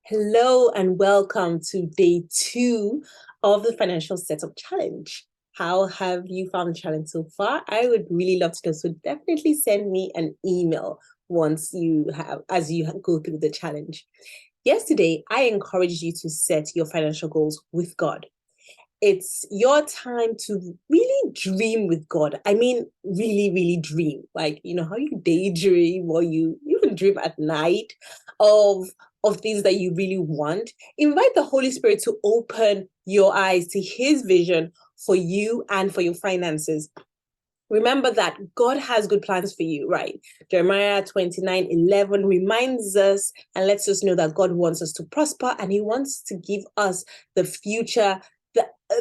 Hello and welcome to day 2 of the Financial Setup Challenge. How have you found the challenge so far? I would really love to know. So definitely send me an email as you go through the challenge. Yesterday, I encouraged you to set your financial goals with God. It's your time to really dream with God. I mean, really, really dream. Like, how you daydream or you even dream at night of things that you really want. Invite the Holy Spirit to open your eyes to his vision for you and for your finances. Remember that God has good plans for you, right? Jeremiah 29:11 reminds us and lets us know that God wants us to prosper and he wants to give us the future,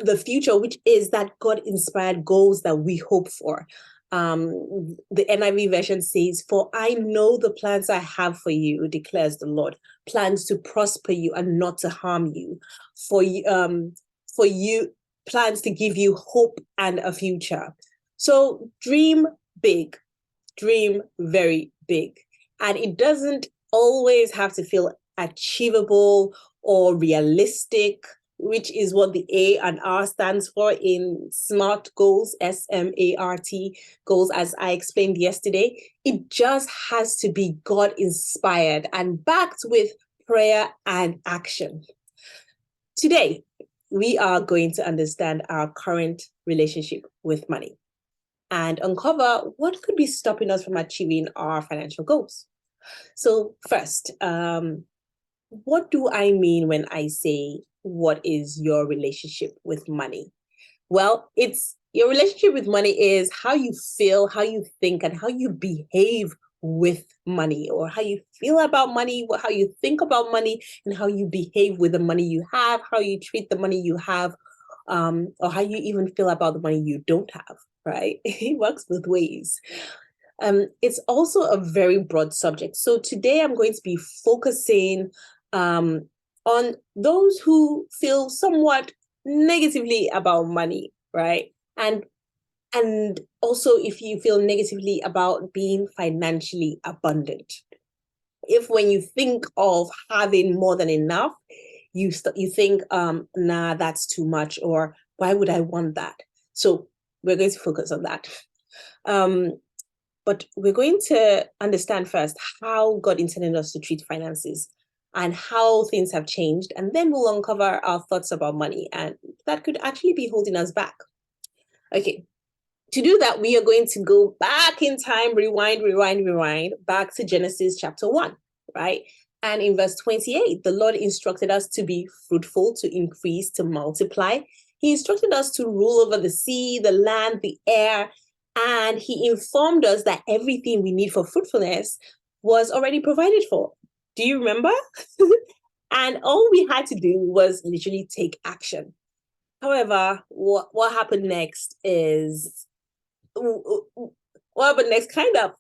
the future, which is that God-inspired goals that we hope for. The NIV version says, "For I know the plans I have for you, declares the Lord, plans to prosper you and not to harm you, for you, plans to give you hope and a future." So dream big, dream very big. And it doesn't always have to feel achievable or realistic, which is what the A and R stands for in SMART goals, SMART goals, as I explained yesterday. It just has to be God inspired and backed with prayer and action. Today, we are going to understand our current relationship with money and uncover what could be stopping us from achieving our financial goals. So first, what do I mean when I say, what is your relationship with money? Well, it's your relationship with money is how you feel, how you think, and how you behave with money, or how you feel about money, how you think about money, and how you behave with the money you have, how you treat the money you have, or how you even feel about the money you don't have, right? It works both ways. It's also a very broad subject. So today I'm going to be focusing on those who feel somewhat negatively about money, right? And also if you feel negatively about being financially abundant. If when you think of having more than enough, you think, nah, that's too much, or why would I want that? So we're going to focus on that. But we're going to understand first how God intended us to treat finances and how things have changed. And then we'll uncover our thoughts about money and that could actually be holding us back. Okay. To do that, we are going to go back in time, rewind, back to Genesis chapter 1, right? And in verse 28, the Lord instructed us to be fruitful, to increase, to multiply. He instructed us to rule over the sea, the land, the air, and he informed us that everything we need for fruitfulness was already provided for. Do you remember? And all we had to do was literally take action. However, what happened next is what happened next kind of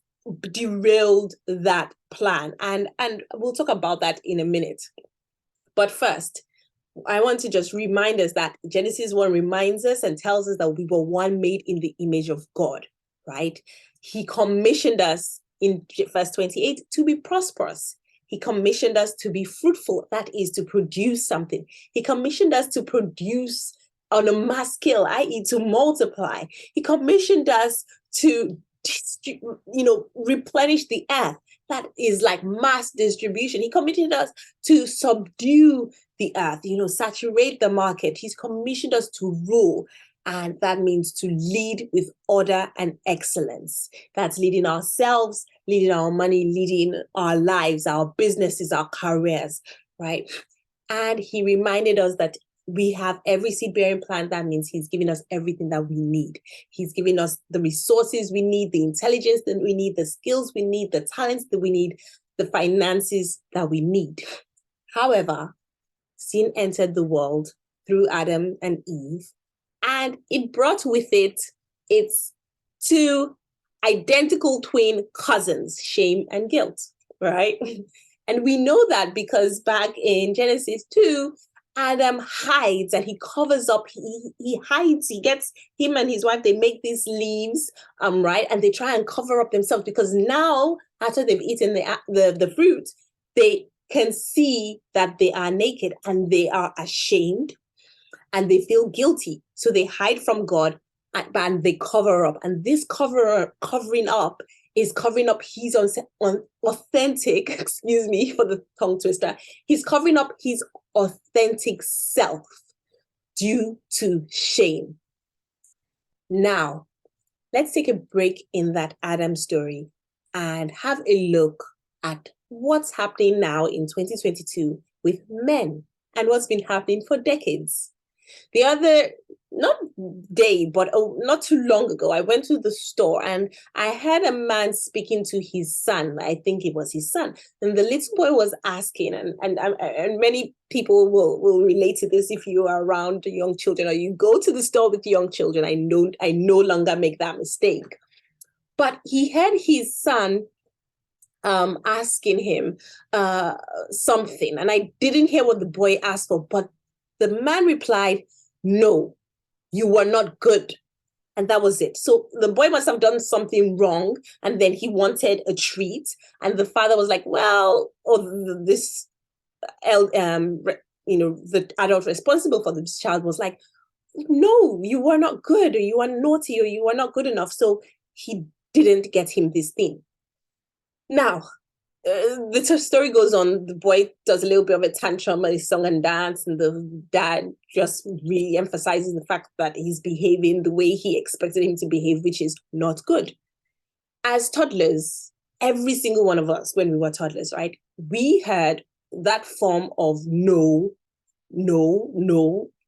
derailed that plan. And we'll talk about that in a minute. But first, I want to just remind us that Genesis 1 reminds us and tells us that we were one made in the image of God, right? He commissioned us in verse 28 to be prosperous. He commissioned us to be fruitful, that is to produce something. He commissioned us to produce on a mass scale, i.e. to multiply. He commissioned us to replenish the earth. That is like mass distribution. He commissioned us to subdue the earth, saturate the market. He's commissioned us to rule. And that means to lead with order and excellence. That's leading ourselves, leading our money, leading our lives, our businesses, our careers, right? And he reminded us that we have every seed-bearing plant. That means he's giving us everything that we need. He's giving us the resources we need, the intelligence that we need, the skills we need, the talents that we need, the finances that we need. However, sin entered the world through Adam and Eve, and it brought with it its two identical twin cousins, shame and guilt, right? And we know that because back in Genesis 2, Adam hides and he covers up, he hides, he gets him and his wife, they make these leaves, right? And they try and cover up themselves because now, after they've eaten the fruit, they can see that they are naked and they are ashamed and they feel guilty. So they hide from God and they cover up. And this covering up is covering up his authentic, excuse me for the tongue twister, he's covering up his authentic self due to shame. Now, let's take a break in that Adam story and have a look at what's happening now in 2022 with men and what's been happening for decades. The other, not day, but not too long ago, I went to the store and I had a man speaking to his son. I think it was his son. And the little boy was asking, and many people will relate to this if you are around young children or you go to the store with young children. I no longer make that mistake. But he had his son asking him something, and I didn't hear what the boy asked for, but the man replied, "No, you were not good." And that was it. So the boy must have done something wrong, and then he wanted a treat. And the father was like, well, or this, the adult responsible for this child was like, no, you were not good, or you are naughty, or you are not good enough. So he didn't get him this thing. Now, the story goes on. The boy does a little bit of a tantrum and song and dance, and the dad just really emphasizes the fact that he's behaving the way he expected him to behave, which is not good. As toddlers, every single one of us, when we were toddlers, right, we had that form of no,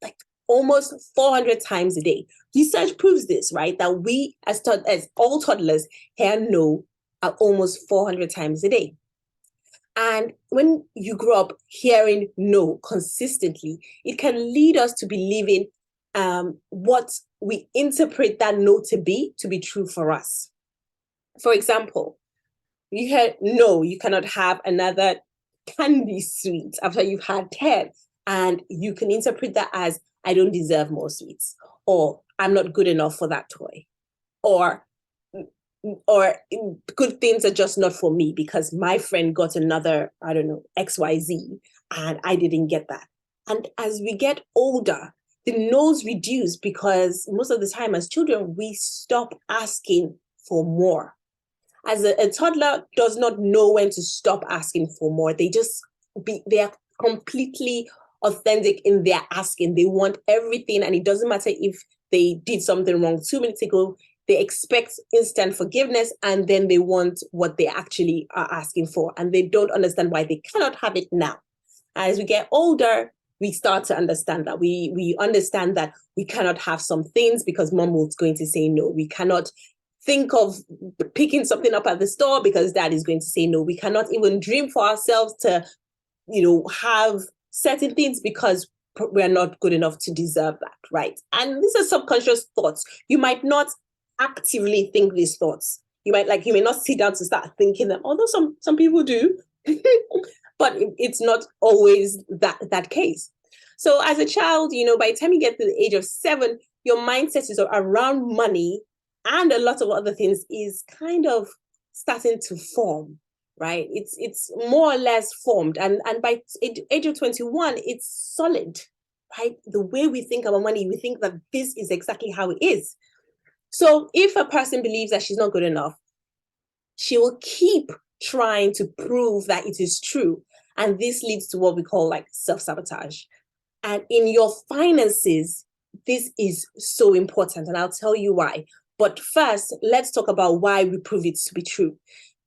like almost 400 times a day. Research proves this, right, that we as all toddlers hear no almost 400 times a day. And when you grow up hearing no consistently, it can lead us to believing what we interpret that no to be true for us. For example, you heard no, you cannot have another candy sweet after you've had 10. And you can interpret that as, I don't deserve more sweets, or I'm not good enough for that toy, or good things are just not for me because my friend got another, I don't know, XYZ, and I didn't get that. And as we get older, the no's reduce because most of the time as children, we stop asking for more. As a toddler does not know when to stop asking for more. They are completely authentic in their asking. They want everything, and it doesn't matter if they did something wrong 2 minutes ago. They expect instant forgiveness, and then they want what they actually are asking for, and they don't understand why they cannot have it now. As we get older, we start to understand that. We understand that we cannot have some things because mom was going to say no. We cannot think of picking something up at the store because dad is going to say no. We cannot even dream for ourselves to, have certain things because we're not good enough to deserve that, right? And these are subconscious thoughts. You might not actively think these thoughts. You may not sit down to start thinking them, although some people do, but it's not always that case. So as a child, by the time you get to the age of 7, your mindset is around money and a lot of other things is kind of starting to form, right? It's more or less formed. And by age of 21, it's solid, right? The way we think about money, we think that this is exactly how it is. So if a person believes that she's not good enough, she will keep trying to prove that it is true. And this leads to what we call like self-sabotage. And in your finances, this is so important. And I'll tell you why. But first, let's talk about why we prove it to be true.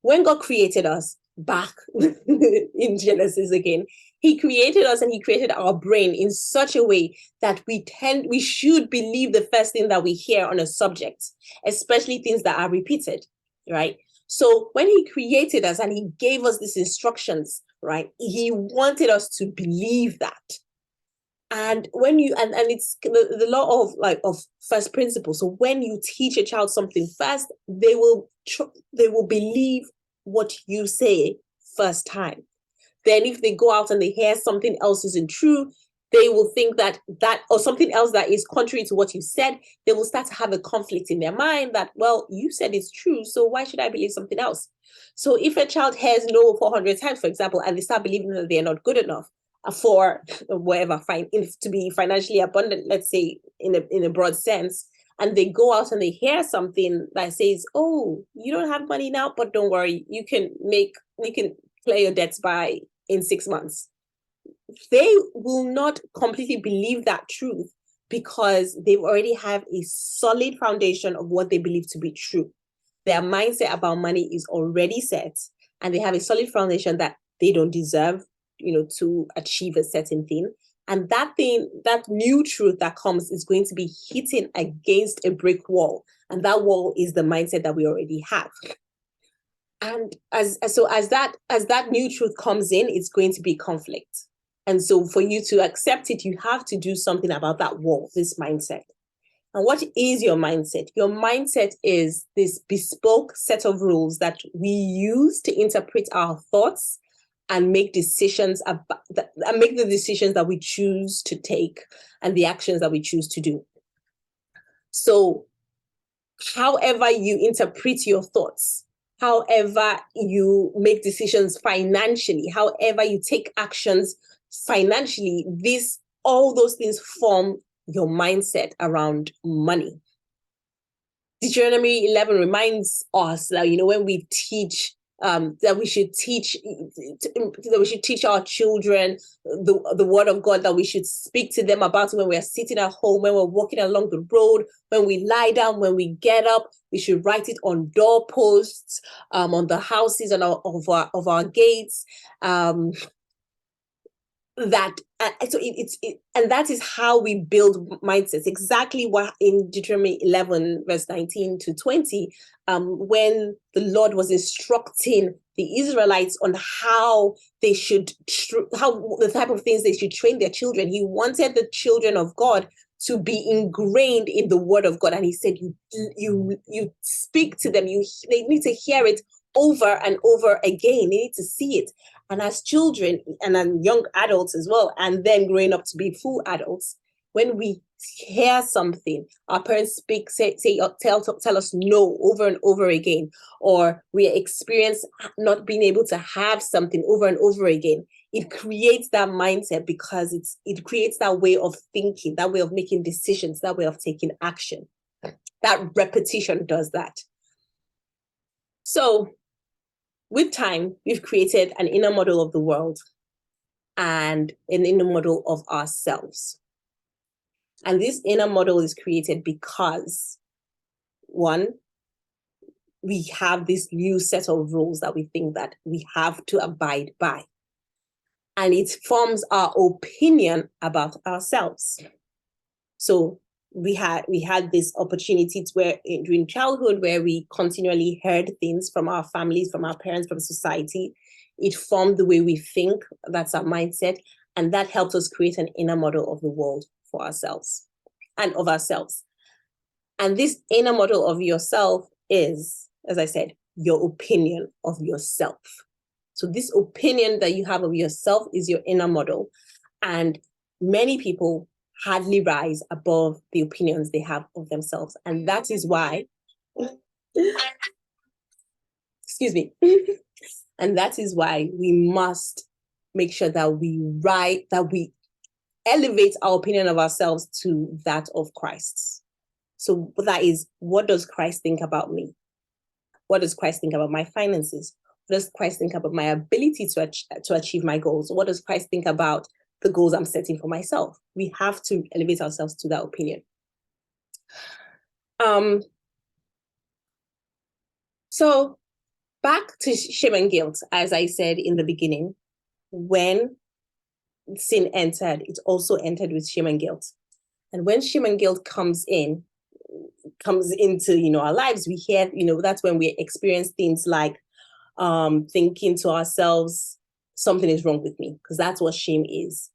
When God created us back in Genesis again, he created us and he created our brain in such a way that we should believe the first thing that we hear on a subject, especially things that are repeated, right? So when he created us and he gave us these instructions, right, he wanted us to believe that. And when you and it's the law of first principles. So when you teach a child something first, they will believe what you say first time. Then if they go out and they hear something else isn't true, they will think that or something else that is contrary to what you said, they will start to have a conflict in their mind that, well, you said it's true, so why should I believe something else? So if a child hears no 400 times, for example, and they start believing that they're not good enough for whatever, to be financially abundant, let's say in a broad sense, and they go out and they hear something that says, oh, you don't have money now, but don't worry, you can clear your debts in 6 months. They will not completely believe that truth because they already have a solid foundation of what they believe to be true. Their mindset about money is already set, and they have a solid foundation that they don't deserve, to achieve a certain thing. And that new truth that comes is going to be hitting against a brick wall. And that wall is the mindset that we already have. And as that new truth comes in, it's going to be conflict. And so for you to accept it, you have to do something about that wall, this mindset. And what is your mindset? Your mindset is this bespoke set of rules that we use to interpret our thoughts and make decisions make the decisions that we choose to take and the actions that we choose to do. So however you interpret your thoughts, however you make decisions financially, however you take actions financially, all those things form your mindset around money. Deuteronomy 11 reminds us that, when we teach that we should teach our children the word of God, that we should speak to them about it when we are sitting at home, when we're walking along the road, when we lie down, when we get up. We should write it on doorposts, on the houses and of our gates. And that is how we build mindsets. Exactly what in Deuteronomy 11 verse 19 to 20, when the Lord was instructing the Israelites on how they should, how the type of things they should train their children. He wanted the children of God to be ingrained in the word of God, and he said, you speak to them. They need to hear it over and over again. They need to see it. And as children and as young adults as well, and then growing up to be full adults, when we hear something, our parents tell us no over and over again, or we experience not being able to have something over and over again, it creates that mindset because it creates that way of thinking, that way of making decisions, that way of taking action. That repetition does that. So with time, we've created an inner model of the world and an inner model of ourselves. And this inner model is created because, one, we have this new set of rules that we think that we have to abide by. And it forms our opinion about ourselves. So we had this opportunity during childhood where we continually heard things from our families, from our parents, from society. It formed the way we think. That's our mindset. And that helped us create an inner model of the world for ourselves and of ourselves. And this inner model of yourself is, as I said, your opinion of yourself. So this opinion that you have of yourself is your inner model. And many people hardly rise above the opinions they have of themselves. And that is why, excuse me, and that is why we must make sure that we elevate our opinion of ourselves to that of Christ. So that is, what does Christ think about me? What does Christ think about my finances? What does Christ think about my ability to achieve my goals? What does Christ think about the goals I'm setting for myself? We have to elevate ourselves to that opinion. So back to shame and guilt, as I said in the beginning, when sin entered, it also entered with shame and guilt. And when shame and guilt comes into, our lives, we hear, that's when we experience things like thinking to ourselves, something is wrong with me, because that's what shame is,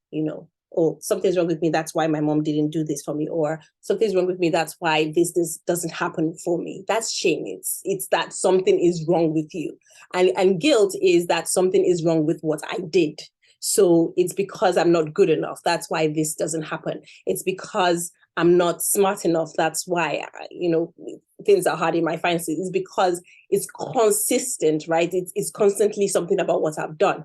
or something's wrong with me, that's why my mom didn't do this for me, or something's wrong with me, that's why this doesn't happen for me. That's shame. It's that something is wrong with you. And guilt is that something is wrong with what I did. So it's because I'm not good enough. That's why this doesn't happen. It's because I'm not smart enough. That's why, things are hard in my finances. It's because it's consistent, right? It's constantly something about what I've done.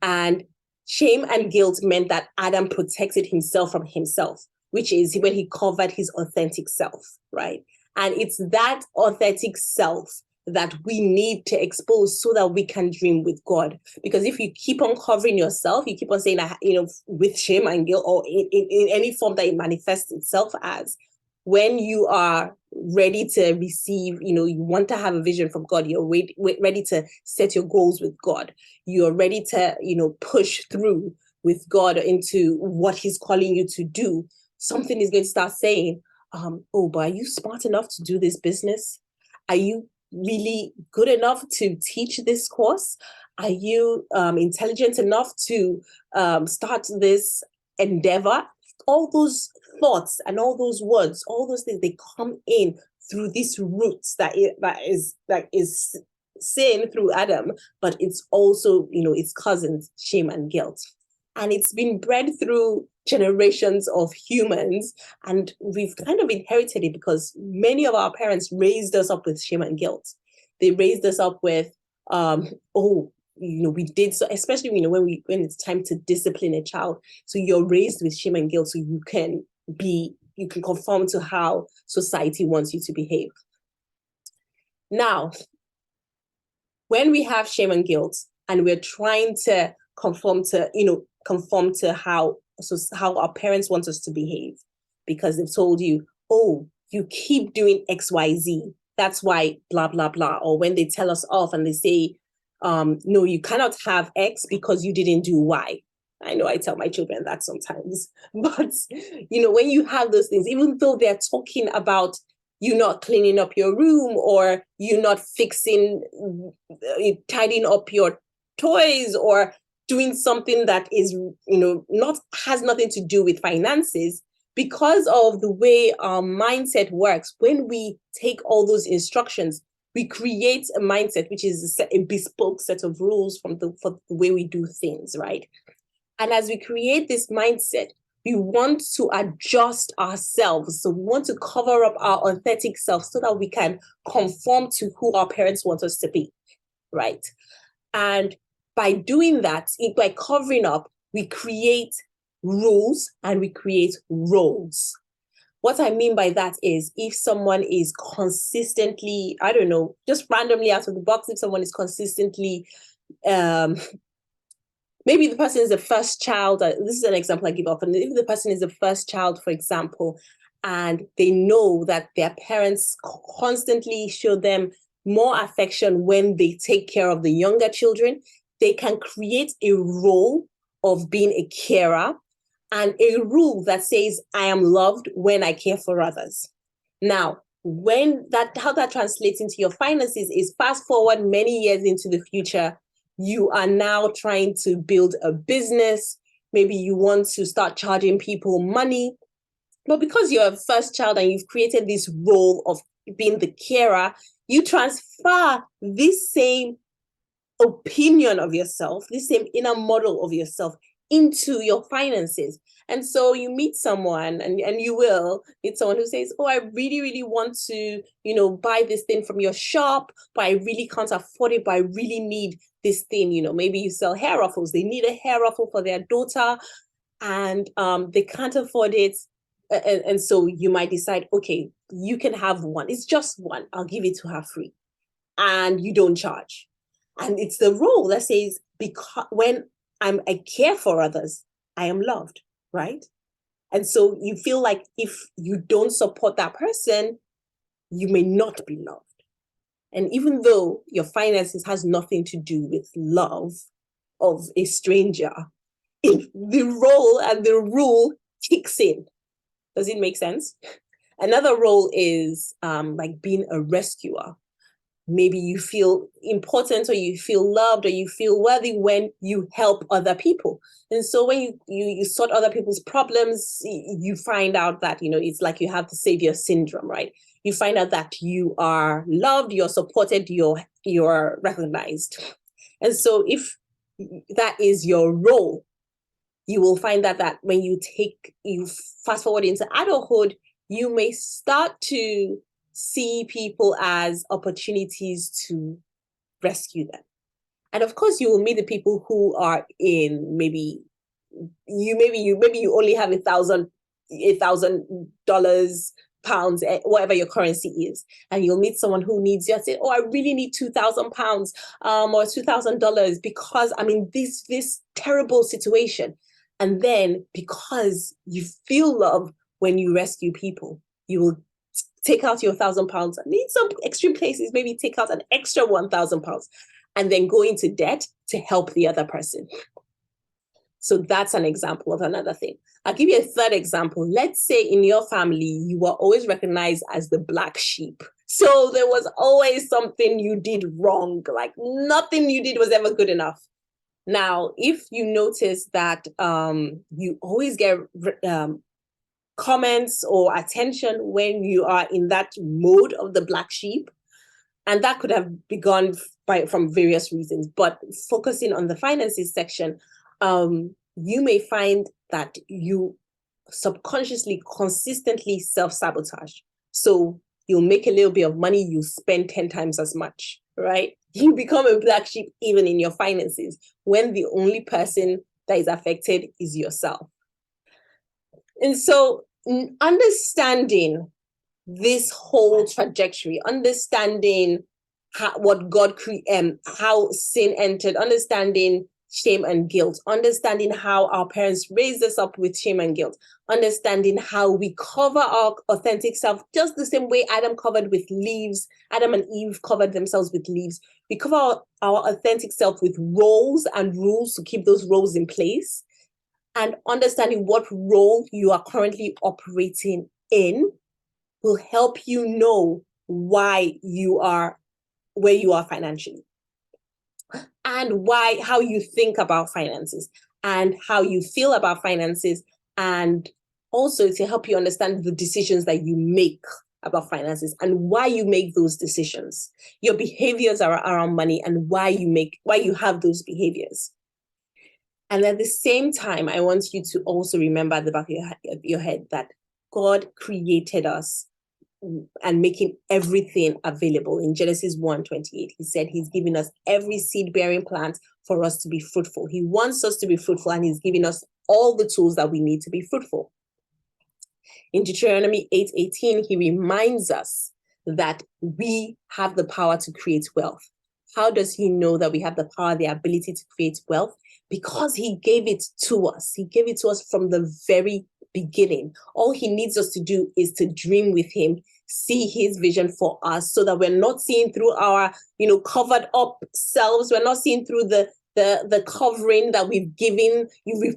And shame and guilt meant that Adam protected himself from himself, which is when he covered his authentic self, right? And it's that authentic self that we need to expose so that we can dream with God. Because if you keep on covering yourself, you keep on saying, with shame and guilt, or in any form that it manifests itself as, when you are ready to receive, you want to have a vision from God, you're ready to set your goals with God, you're ready to, push through with God into what he's calling you to do, something is going to start saying, oh, but are you smart enough to do this business? Are you really good enough to teach this course? Are you intelligent enough to start this endeavor? All those thoughts and all those words, all those things, they come in through these roots that is sin through Adam, but it's also, its cousins, shame and guilt. And it's been bred through generations of humans, and we've kind of inherited it because many of our parents raised us up with shame and guilt. They raised us up with, we did so, especially when it's time to discipline a child. So you're raised with shame and guilt, so you can conform to how society wants you to behave. Now, when we have shame and guilt and we're trying to conform to how our parents want us to behave, because they've told you, oh, you keep doing XYZ, that's why blah, blah, blah. Or when they tell us off and they say, no, you cannot have X because you didn't do Y. I know I tell my children that sometimes, but when you have those things, even though they're talking about you not cleaning up your room, or you not tidying up your toys, or doing something that is, has nothing to do with finances, because of the way our mindset works, when we take all those instructions, we create a mindset, which is a bespoke set of rules for the way we do things, right? And as we create this mindset, we want to adjust ourselves. So we want to cover up our authentic self so that we can conform to who our parents want us to be, right? And by doing that, by covering up, we create rules and we create roles. What I mean by that is, if someone is consistently, I don't know, just randomly out of the box, if someone is consistently, maybe the person is the first child, this is an example I give often, if the person is the first child, for example, and they know that their parents constantly show them more affection when they take care of the younger children, they can create a role of being a carer and a rule that says, I am loved when I care for others. Now, how that translates into your finances is, fast forward many years into the future, you are now trying to build a business. Maybe you want to start charging people money. But because you're a first child and you've created this role of being the carer, you transfer this same opinion of yourself, this same inner model of yourself into your finances. And so you meet someone, and you will meet someone who says, oh, I really, really want to, buy this thing from your shop, but I really can't afford it, but I really need this thing. Maybe you sell hair ruffles. They need a hair ruffle for their daughter, and they can't afford it. And so you might decide, okay, you can have one. It's just one. I'll give it to her free. And you don't charge. And it's the rule that says, because when I care for others, I am loved, right? And so you feel like if you don't support that person, you may not be loved. And even though your finances has nothing to do with love of a stranger, if the role and the rule kicks in. Does it make sense? Another role is like being a rescuer. Maybe you feel important, or you feel loved, or you feel worthy when you help other people. And so when you sort other people's problems, you find out that, it's like you have the savior syndrome, right? You find out that you are loved, you're supported, you're recognized. And so if that is your role, you will find that when you fast forward into adulthood, you may start to see people as opportunities to rescue them. And of course, you will meet the people who are in maybe you only have $1,000, pounds, whatever your currency is, and you'll meet someone who needs you and say, "Oh, I really need £2,000, or $2,000 because I'm in this terrible situation." And then, because you feel love when you rescue people, you will take out your £1,000, and in some extreme cases, maybe take out an extra £1,000, and then go into debt to help the other person. So that's an example of another thing. I'll give you a third example. Let's say in your family, you were always recognized as the black sheep. So there was always something you did wrong, like nothing you did was ever good enough. Now, if you notice that you always get comments or attention when you are in that mode of the black sheep, and that could have begun from various reasons, but focusing on the finances section, you may find that you subconsciously, consistently self-sabotage. So you'll make a little bit of money, you spend 10 times as much, right? You become a black sheep even in your finances, when the only person that is affected is yourself. And so understanding this whole trajectory, understanding what God created, how sin entered, understanding shame and guilt, understanding how our parents raised us up with shame and guilt, understanding how we cover our authentic self just the same way Adam covered with leaves. Adam and Eve covered themselves with leaves. We cover our authentic self with roles and rules to keep those roles in place. And understanding what role you are currently operating in will help you know why you are where you are financially, and how you think about finances, and how you feel about finances, and also to help you understand the decisions that you make about finances and why you make those decisions, your behaviors are around money, and why you have those behaviors. And at the same time, I want you to also remember at the back of your head that God created us and making everything available. In Genesis 1:28, he said he's giving us every seed-bearing plant for us to be fruitful. He wants us to be fruitful, and he's giving us all the tools that we need to be fruitful. In Deuteronomy 8:18, he reminds us that we have the power to create wealth. How does he know that we have the power, the ability to create wealth? Because he gave it to us. He gave it to us from the very beginning. All he needs us to do is to dream with him, see his vision for us, so that we're not seeing through our, covered up selves. We're not seeing through the covering that we've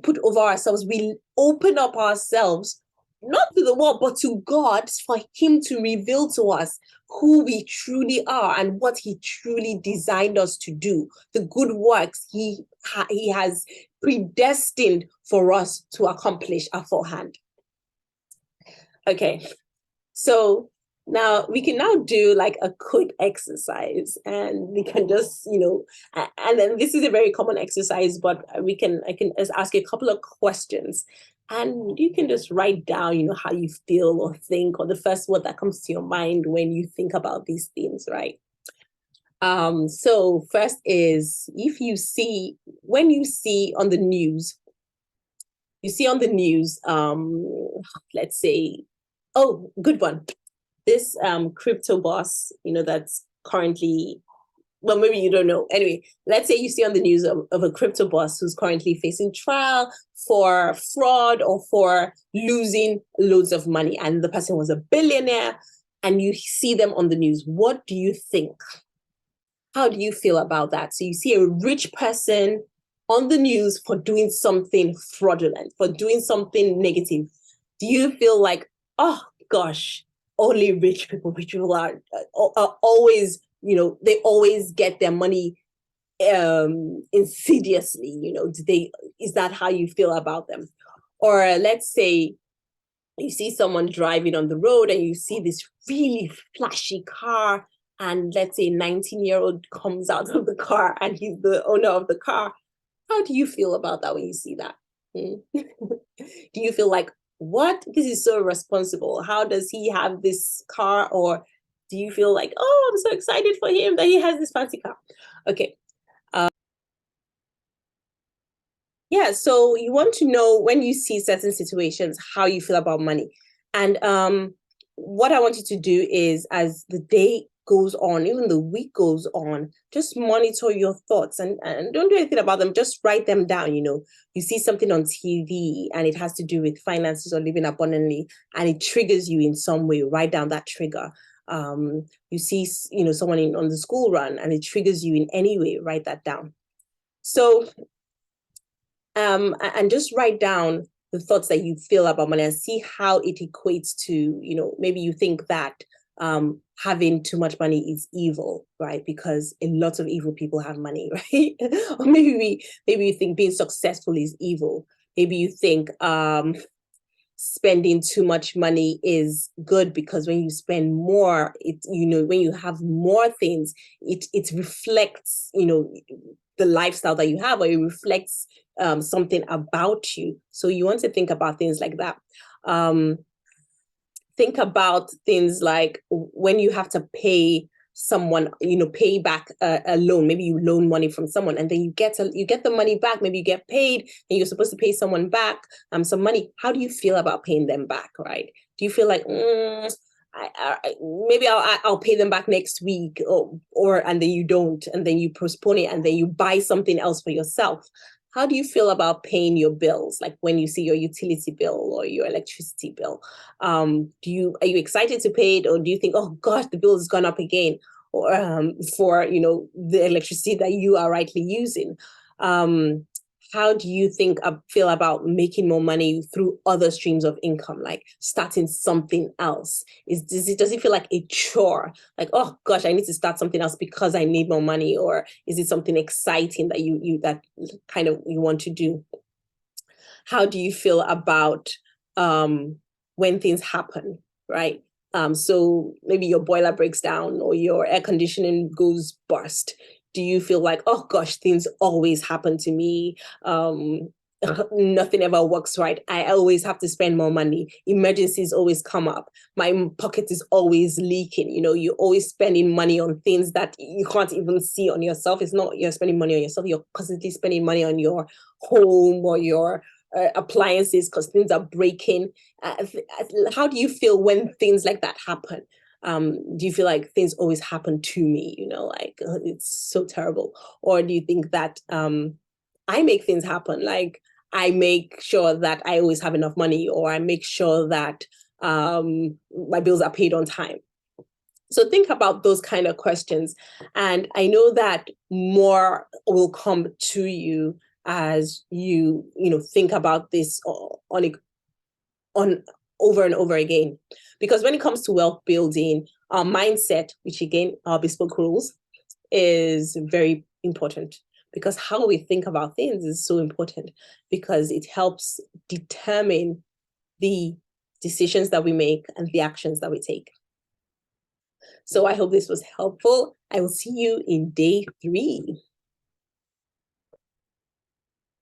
put over ourselves. We open up ourselves, not to the world, but to God, for him to reveal to us who we truly are and what he truly designed us to do, the good works he has predestined for us to accomplish aforehand. Okay, so now we can do like a quick exercise, and we can just, and then this is a very common exercise, but I can just ask you a couple of questions, and you can just write down, how you feel or think, or the first word that comes to your mind when you think about these things, right? So first is, when you see on the news, let's say, oh, good one. This crypto boss, that's currently, well, maybe you don't know. Anyway, let's say you see on the news of a crypto boss who's currently facing trial for fraud or for losing loads of money, and the person was a billionaire, and you see them on the news. What do you think? How do you feel about that? So you see a rich person on the news for doing something fraudulent, for doing something negative. Do you feel like, oh gosh, only rich people are always, they always get their money insidiously, is that how you feel about them? Or let's say you see someone driving on the road and you see this really flashy car, and let's say a 19-year-old comes out of the car and he's the owner of the car. How do you feel about that when you see that? Mm. Do you feel like, what? This is so irresponsible. How does he have this car? Or do you feel like, oh, I'm so excited for him that he has this fancy car? Okay. Yeah, so you want to know when you see certain situations, how you feel about money. And what I want you to do is, as the day goes on, even the week goes on, just monitor your thoughts and don't do anything about them. Just write them down. You see something on TV and it has to do with finances or living abundantly, and it triggers you in some way. Write down that trigger. You see, someone on the school run and it triggers you in any way. Write that down. So and just write down the thoughts that you feel about money and see how it equates to, maybe you think that having too much money is evil, right? Because a lot of evil people have money, right? Or maybe you think being successful is evil. Maybe you think spending too much money is good, because when you spend more, when you have more things, it reflects, the lifestyle that you have, or it reflects something about you. So you want to think about things like that. Think about things like when you have to pay someone, pay back a loan. Maybe you loan money from someone and then you get the money back. Maybe you get paid and you're supposed to pay someone back some money. How do you feel about paying them back, right? Do you feel like maybe I'll pay them back next week, or and then you don't, and then you postpone it, and then you buy something else for yourself? How do you feel about paying your bills? Like when you see your utility bill or your electricity bill, are you excited to pay it, or do you think, oh gosh, the bill has gone up again, or for the electricity that you are rightly using? How do you feel about making more money through other streams of income, like starting something else? Does it feel like a chore? Like, oh gosh, I need to start something else because I need more money? Or is it something exciting that you kind of you want to do? How do you feel about when things happen, right? So maybe your boiler breaks down or your air conditioning goes bust. Do you feel like, oh gosh, things always happen to me? Nothing ever works right. I always have to spend more money. Emergencies always come up. My pocket is always leaking. You're always spending money on things that you can't even see on yourself. It's not you're spending money on yourself. You're constantly spending money on your home or your appliances because things are breaking. How do you feel when things like that happen? Do you feel like things always happen to me? Like it's so terrible? Or do you think that I make things happen? Like I make sure that I always have enough money, or I make sure that my bills are paid on time. So think about those kind of questions. And I know that more will come to you as you think about this on over and over again. Because when it comes to wealth building, our mindset, which again, our bespoke rules, is very important, because how we think about things is so important, because it helps determine the decisions that we make and the actions that we take. So I hope this was helpful. I will see you in day 3.